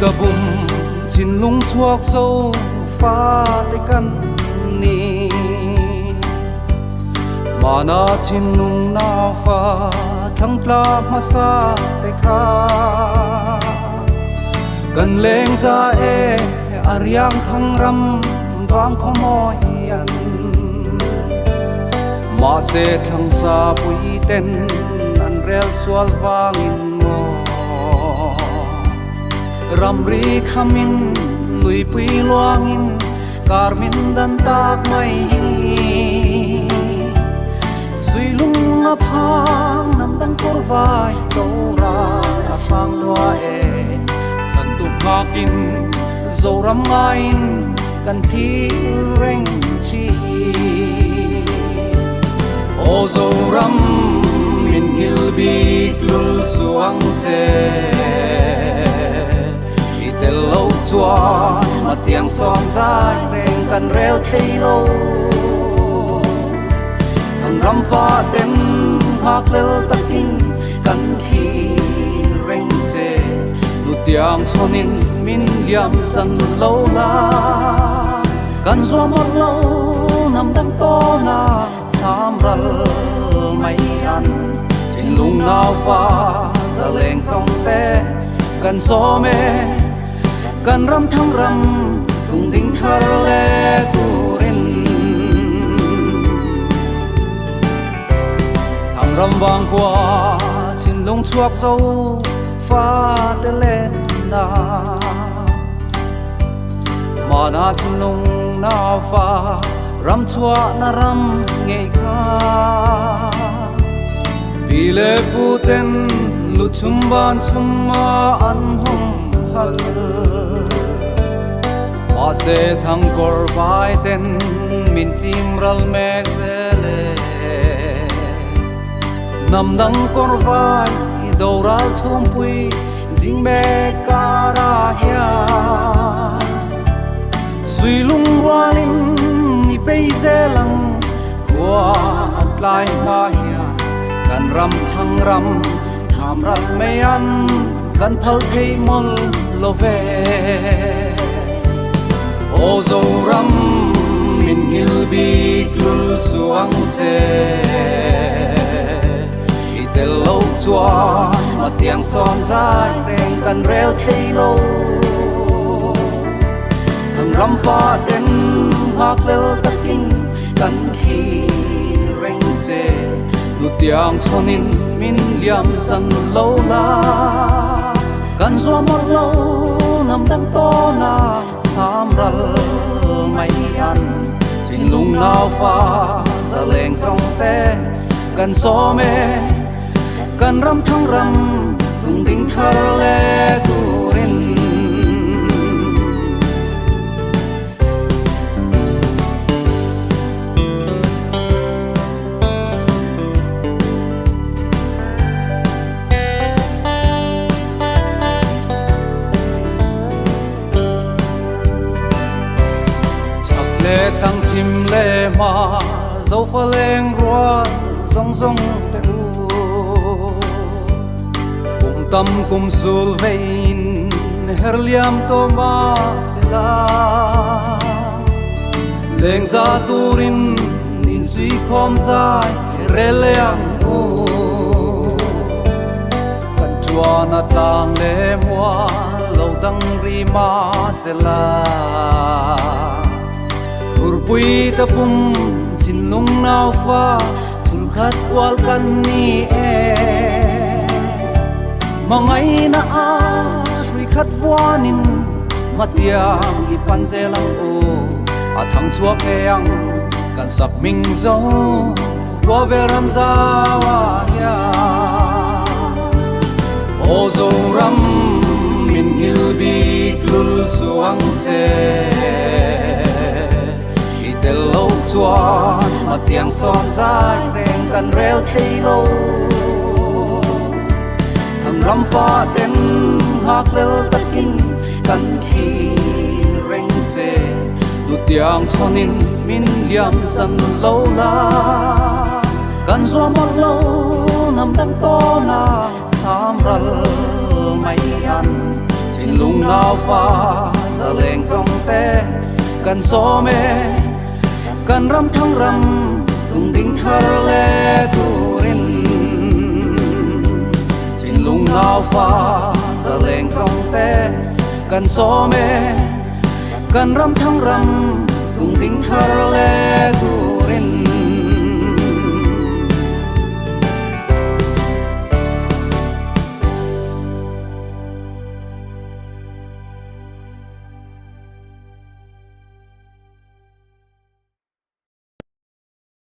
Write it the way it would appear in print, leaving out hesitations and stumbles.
ta bum chin lung chuak zo fa te kan ni mana chin lung na fa thang tla ma sa te kha kan leng za e ariang thang ram dwang khomoi an ma se thang sa pui ten an rel sual wangin mo ramri khamin lui pui luangin karmin dan tak mai sui lung a phang nam dan kor vai to ra phang loa e chan tu phakin zo ram ngain kan thi reng chi o zo ram min hil bik lul suang che tel lâu chua mà tiếng son dài reng kan rel thei lo thằng ram pha tem hak lel takin kan thi reng che nu tiang chonin min liam san lo la kan zo mot lo nam dang to na tham ral mai an chin lung nao pha za leng song te kan so me kan ram thang ram tung ding thar le turin thang ram wang qua chin lung chuak zo fa te len na ma na chin lung na fa ram chua na ram ngei kha bile puten lu chum ban chum ma an hom hal ase thang kor vai ten min chim ral mek zele nam dang kor vai do ral chum pui jing me kara hia sui lung walin ni pe zelang khwa atlai ma hia kan ram thang ram tham rat me an kan phal thei mol lo ve o zo ram min hil bik lul suang che i tel lo chua ma tiang son dài reng kan rel thei lo thang ram pha ten hak lel takin kan thi reng che nu tiang chonin min liam san lo la kan zo mor lo nam dang to na tham ral mai an chin lung nao pha za leng song te kan so me kan ram thang ram tung ding thar le turin thang chim le ma zo fa leng rua zong zong te u tam kum sul vein her liam to ma se la leng za turin in sui khom zai re leang u kan chua na tang le mua lo dang ri ma se la pui ta pum chin lung nao fa chul khat kwal kan ni e mangai na a sui khat wanin matiang i pan zelang o a thang chua peang kan sak ming zo wa veram za wa ya o zo ram min hil bik lul suang che tel lo chua ma tiang son dài reng kan rel thei lo thang ram pha ten hak lel takin kan thi reng che nu tiang chonin min liam san lo la kan zo mot lo nam dang to na tham ral mai an chin lung นาวฟ้าสะเลงส่องแต่กันโซเมกันรำทั้งรำลุงดิ่งทะเลตูรินจินลุงนาวฟ้าสะเลงส่องแต่กันโซเมกันรำทั้งรำลุงดิ่งทะเลตู